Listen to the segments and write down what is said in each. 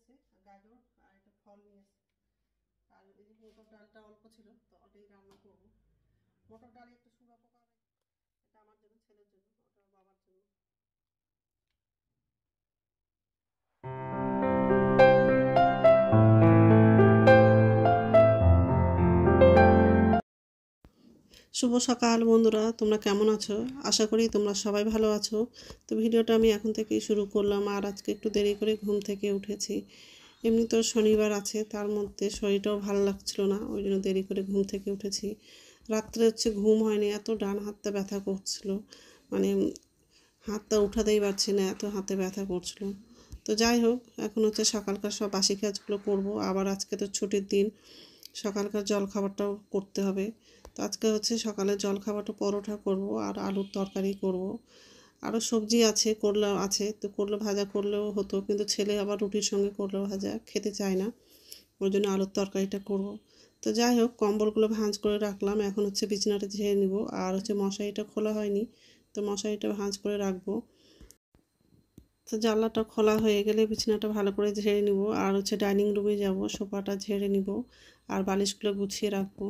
এসছে, গাজর আর একটা ফল নিয়ে এসছে। আর এই যে মটর ডালটা অল্প ছিল, তো ওটাই রান্না করব। মটর ডালে একটু শুঁড়া পোকা, এটা আমার জন্য, ছেলের জন্য, ওটা বাবার জন্য। শুভ সকাল বন্ধুরা, তোমরা কেমন আছো? আশা করি তোমরা সবাই ভালো আছো। তো ভিডিওটা আমি এখন থেকেই শুরু করলাম। আর আজকে একটু দেরি করে ঘুম থেকে উঠেছি। এমনি তো শনিবার আছে, তার মধ্যে শরীরটাও ভালো লাগছিল না, ওই জন্য দেরি করে ঘুম থেকে উঠেছি। রাত্রে ঘুম হয়নি, এত ডান হাতটা ব্যথা করছিল, মানে হাতটা উঠাতেই পারছি না, এত হাতে ব্যথা করছিল। তো যাই হোক, এখন সকালকার সব বাসি কাজগুলো করব। আবার আজকে তো ছুটির দিন, সকালকার জলখাবারটাও করতে হবে। তো আজকে সকালে জলখাবারটা পরোটা করব আর আলুর তরকারি করব। আরও সবজি আছে, করলা আছে, তো করলা ভাজা করলেও হতো, কিন্তু ছেলে আবার রুটির সঙ্গে করলা ভাজা খেতে চায় না, ওই জন্য আলুর তরকারিটা করব। তো যাই হোক, কম্বলগুলো ভাঁজ করে রাখলাম। এখন বিছানাটা ঝেড়ে নিব। আর মশারিটা খোলা হয়নি, তো মশারিটা ভাঁজ করে রাখবো। তো জানলাটা খোলা হয়ে গেলে বিছানাটা ভালো করে ঝেড়ে নিব। আর ডাইনিং রুমে যাব, সোফাটা ঝেড়ে নিব আর বালিশগুলো গুছিয়ে রাখবো।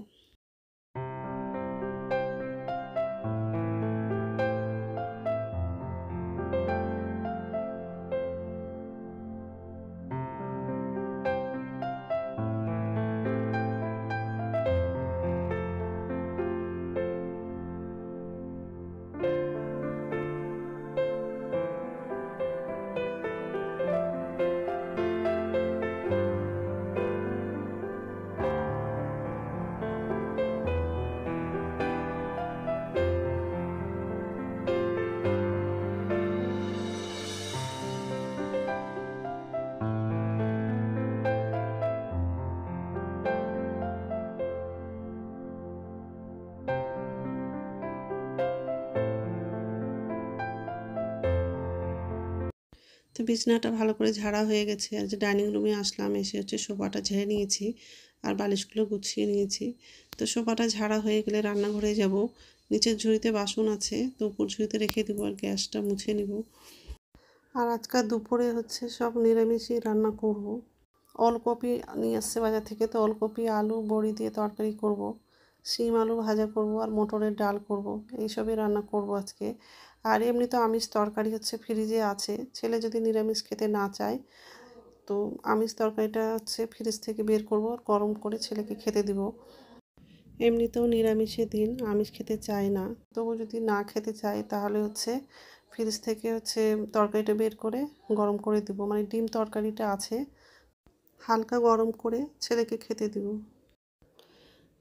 তো বিছানাটা ভালো করে ঝাড়া হয়ে গেছে। আর ডাইনিং রুমে আসলাম, এসে সোফাটা ঝেড়ে নিয়েছি আর বালিশগুলো গুছিয়ে নিয়েছি। তো সোফাটা ঝাড়া হয়ে গেলে রান্নাঘরে যাব। নিচের ঝুড়িতে বাসন আছে, তো উপর ঝুড়িতে রেখে দেবো আর গ্যাসটা মুছে নিব। আর আজকাল দুপুরে সব নিরামিষই রান্না করব। ওলকপি নিয়ে আসছে বাজার থেকে, তো ওলকপি আলু বড়ি দিয়ে তরকারি করব। শিম আলু ভাজা করব আর মটরের ডাল করব, এইসবই রান্না করব আজকে। আর এমনি তো আমিষ তরকারি ফ্রিজে আছে, ছেলে যদি নিরামিষ খেতে না চায়, তো আমিষ তরকারিটা ফ্রিজ থেকে বের করব আর গরম করে ছেলেকে খেতে দিব। এমনিতেও নিরামিষের দিন আমিষ খেতে চায় না, তবু যদি না খেতে চায় তাহলে ফ্রিজ থেকে তরকারিটা বের করে গরম করে দিব। মানে ডিম তরকারিটা আছে, হালকা গরম করে ছেলেকে খেতে দিব।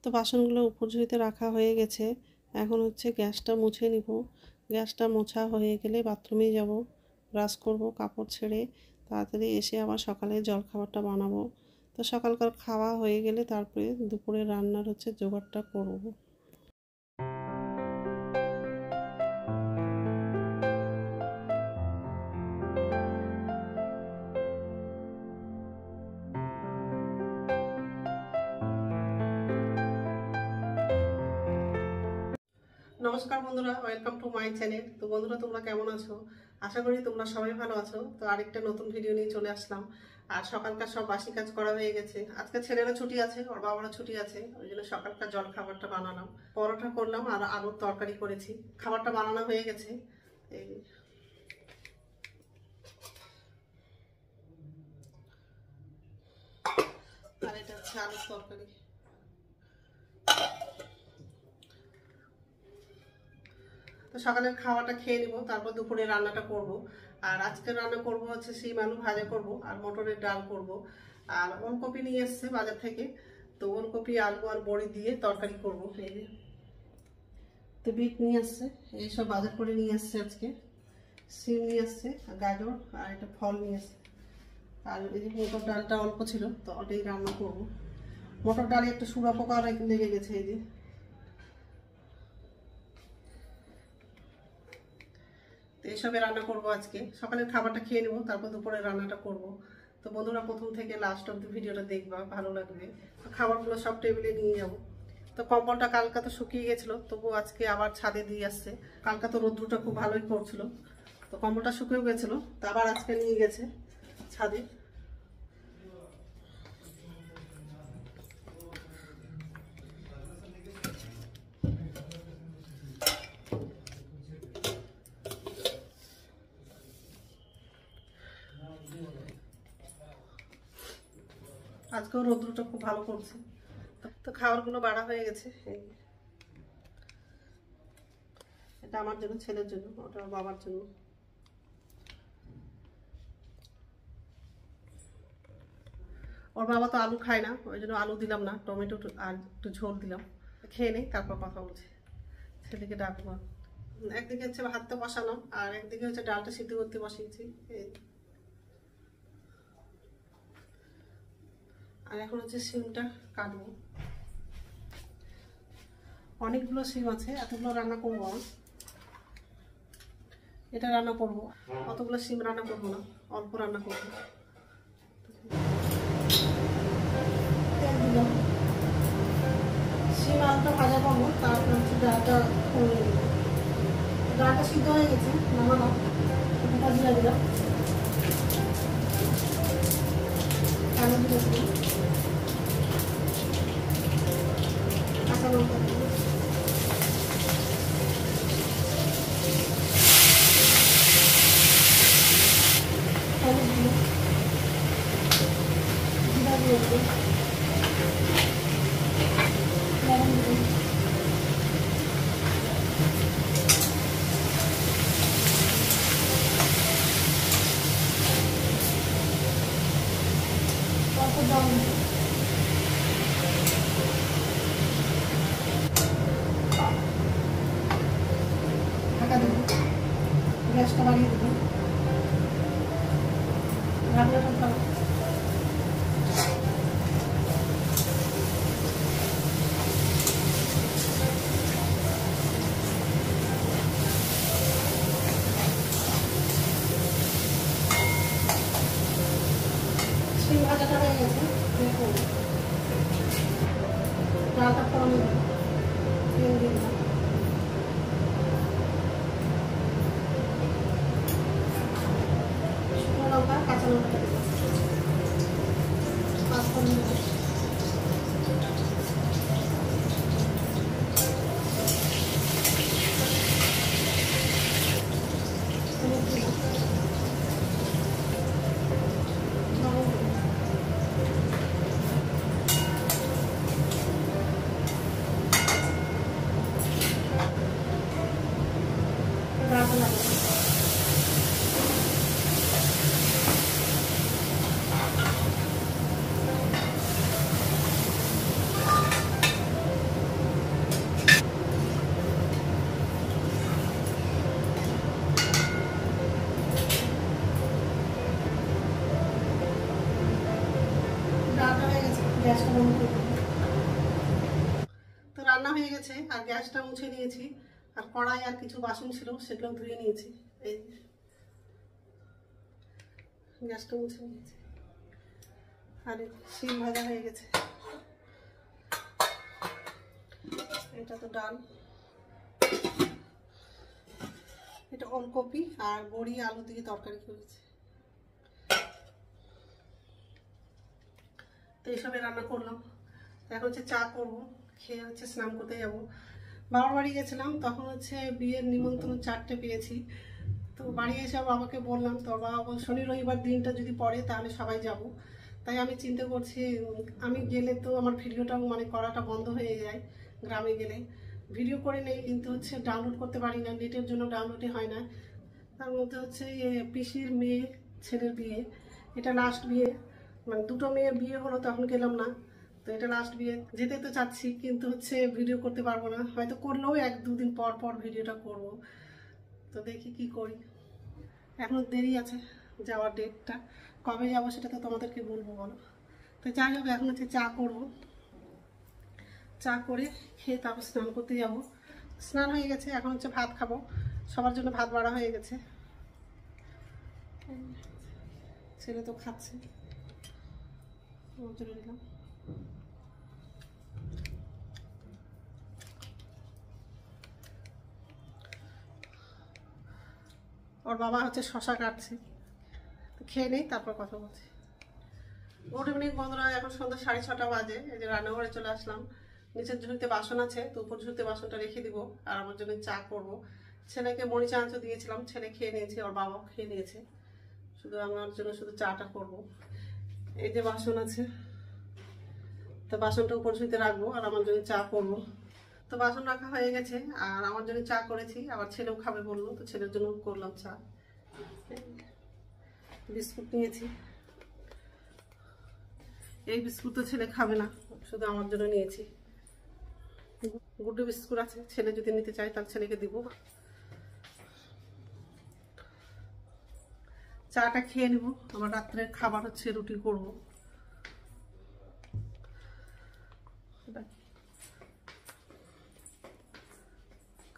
তো বাসনগুলো উপর ঝুড়িতে রাখা হয়ে গেছে। এখন গ্যাসটা মুছে নিব। গ্যাসটা মোছা হয়ে গেলে বাথরুমে যাব, ব্রাশ করব, কাপড় ছেড়ে তাড়াতাড়ি এসে আবার সকালে জলখাবারটা বানাবো। তো সকালকার খাওয়া হয়ে গেলে তারপরে দুপুরে রান্নার জোগাড়টা করব। নমস্কার বন্ধুরা, ওয়েলকাম টু মাই চ্যানেল। তো বন্ধুরা, তোমরা কেমন আছো? আশা করি তোমরা সবাই ভালো আছো। তো আরেকটা নতুন ভিডিও নিয়ে চলে আসলাম। আর সকালকার সব বাসি কাজ করা হয়ে গেছে। আজকে ছেলেরও ছুটি আছে, ওর বাবারও ছুটি আছে, ওই জন্য সকালকার জল খাবারটা বানালাম। পরোটা করলাম আর আলুর তরকারি করেছি। খাবারটা বানানো হয়ে গেছে। এই আর এটা আলুর তরকারি। তো সকালের খাওয়াটা খেয়ে নিব, তারপর দুপুরে রান্নাটা করব। আর আজকে রান্না করব শিম আলু ভাজা করব আর মটরের ডাল করব। আর ওলকপি নিয়ে এসছে বাজার থেকে, তো ওলকপি আলু আর বড়ি দিয়ে তরকারি করব। এই যে তো বিট নিয়ে আসছে, এইসব বাজার করে নিয়ে আসছে আজকে। শিম নিয়ে আসছে, গাজর আর একটা ফল নিয়ে আসছে। আর এই যে মটর ডালটা অল্প ছিল, তো ওটাই রান্না করব। মটর ডালে একটু শুঁড়া পোকা লেগে গেছে। এই যে এইসবে রান্না করব আজকে। সকালের খাবারটা খেয়ে নেবো, তারপর দুপুরে রান্নাটা করব। তো বন্ধুরা, প্রথম থেকে লাস্ট অব্দি ভিডিওটা দেখবা, ভালো লাগবে। তো খাবারগুলো সব টেবিলে নিয়ে যাব। তো কম্বলটা কালকে তো শুকিয়ে গেছিলো, তবু আজকে আবার ছাদে দিয়ে আসছে। কালকে তো রোদ্রুটা খুব ভালোই পড়ছিল, তো কম্বলটা শুকিয়েও গেছিলো, তো আবার আজকে নিয়ে গেছে ছাদে। আজকেও রৌদ্রটা খুব ভালো করছে। তো খাবারগুলো বাড়া হয়ে গেছে। এটা আমার জন্য, ছেলের জন্য, ওটা বাবার জন্য। ওর বাবা তো আলু খায় না, ওই জন্য আলু দিলাম না, টমেটো আর একটু ঝোল দিলাম। খেয়ে নেই, তারপর কথা বলছি। ছেলেকে ডাকবো। একদিকে হচ্ছে ভাতটা বসানো, আর একদিকে হচ্ছে ডালটা সিদ্ধ করতে বসিয়েছি। আর এখন হচ্ছে সিমটা কাটবো। অনেকগুলো সিম আছে, এতগুলো রান্না করবো না। এটা রান্না করবো, অতগুলো সিম রান্না করবো না, অল্প রান্না করবো। সিম আলুটা ভাজা করবো, তারপর হচ্ছে ডালটা করে নেবো। ডালটা সিদ্ধ হয়ে গেছে, নামালাম, দিয়ে দিলাম, কালো দিয়ে দিলাম, কাঁচা লঙ্কা দিলাম, হলুদ দিলাম, জিরা দিয়ে দিলাম, লবণ দিলাম, অল্প জল দিলাম, ঢাকা দেবো, গ্যাসটা বাড়িয়ে দেবো, রান্নাটা ভালো। সিম ভাজাটা হয়ে গেছে, ডালটা ফোড়ন দেবো, তেল দিয়ে দিলাম, শুকনো লঙ্কা, কাঁচা লঙ্কাটা দেবো, পাঁচফোড়ন দেবো, হলুদ দিলাম, লবণ দিলাম, ডালটা লাগাবো। ডালটা হয়ে গেছে, গ্যাসটা বন্ধ করে দেবো। তো রান্না হয়ে গেছে, আর গ্যাসটা মুছে নিয়েছি, আর কড়াই আর কিছু বাসন ছিল সেগুলো ধুয়ে নিয়েছি। এই গ্যাসটা মুছে নিয়েছি, আর সিম ভাজা হয়ে গেছে। এটা তো ডাল, এটা ওলকপি আর বড়ি আলু দিয়ে তরকারি করেছি। তো এইসবে রান্না করলাম। এখন হচ্ছে চা করবো, খেয়ে হচ্ছে স্নান করতে যাবো। বাবার বাড়ি গেছিলাম, তখন হচ্ছে বিয়ের নিমন্ত্রণ 4টে পেয়েছি। তো বাড়ি এসে বাবাকে বললাম, তো বাবা শনি রবিবার দিনটা যদি পড়ে তাহলে সবাই যাব। তাই আমি চিন্তা করছি, আমি গেলে তো আমার ভিডিওটা মানে করাটা বন্ধ হয়ে যায়। গ্রামে গেলে ভিডিও করে নেই, কিন্তু হচ্ছে ডাউনলোড করতে পারি না, নেটের জন্য ডাউনলোডই হয় না। তার মধ্যে হচ্ছে পিসির মেয়ে ছেলের বিয়ে, এটা লাস্ট বিয়ে, মানে দুটো মেয়ের বিয়ে হলো, তখন গেলাম না। তো এটা লাস্ট বিয়ে, যেতে তো চাচ্ছি, কিন্তু হচ্ছে ভিডিও করতে পারবো না, হয়তো করলেও 1-2 দিন পর পর ভিডিওটা করব। তো দেখি কি করি, এখনো দেরি আছে যাওয়ার ডেটটা, কবে যাবো সেটা তো তোমাদেরকে বলবো, বলো। তো যাই হোক, এখন হচ্ছে চা করবো, চা করে খেয়ে তারপর স্নান করতে যাব। স্নান হয়ে গেছে, এখন হচ্ছে ভাত খাবো, সবার জন্য ভাত বাড়া হয়ে গেছে। ছেলে তো খাচ্ছে, ওর জন্য নিলাম। ওর বাবা হচ্ছে শশা কাটছে, তো খেয়ে নেই, তারপর কথা বলছি। গুড ইভিনিং বন্ধুরা, এখন সন্ধ্যা 6:30 বাজে। এই যে রান্নাঘরে চলে আসলাম, নিচের ঝুড়িতে বাসন আছে, তো উপর ঝুড়িতে বাসনটা রেখে দিব, আর আমার জন্য চা করব। ছেলেকে মুড়ি চানাচ দিয়েছিলাম, ছেলে খেয়ে নিয়েছে, ওর বাবাও খেয়ে নিয়েছে, শুধু আমার জন্য শুধু চাটা করব। এই যে বাসন আছে, তো বাসনটা উপর শুইতে রাখবো আর আমার জন্য চা করবো। তো বাসন রাখা হয়ে গেছে আর আমার জন্য চা করেছি, আবার ছেলেও খাবে বললো, তো ছেলের জন্য করলাম চা। বিস্কুট নিয়েছি, এই বিস্কুট তো ছেলে খাবে না, শুধু আমার জন্য নিয়েছি। গুড্ডু বিস্কুট আছে, ছেলে যদি নিতে চায় তাহলে ছেলেকে দিব। চাটা খেয়ে নিব, আমার রাত্রের খাবার হচ্ছে রুটি করব।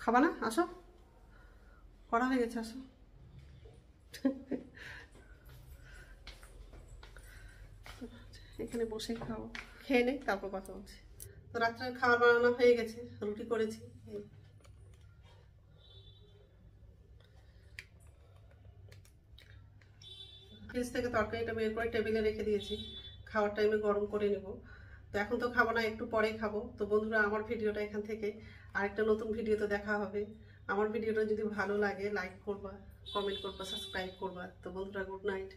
খাবা না? আসো, করা হয়ে গেছে, আসো। এখানে বসে খাবো, খেয়ে নেই তারপর কথা বলছি। তো রাত্রের খাবার বানানো হয়ে গেছে, রুটি করেছি। ফ্রিজ থেকে তরকারিটা বের করে টেবিলে রেখে দিয়েছি, খাওয়ার টাইমে গরম করে নেব। তো এখন তো খাবো না, একটু পরে খাবো। তো বন্ধুরা, আমার ভিডিওটা এখান থেকে আরেকটা নতুন ভিডিওতে দেখা হবে। আমার ভিডিওটা যদি ভালো লাগে লাইক করবা, কমেন্ট করবা, সাবস্ক্রাইব করবা। তো বন্ধুরা, গুড নাইট।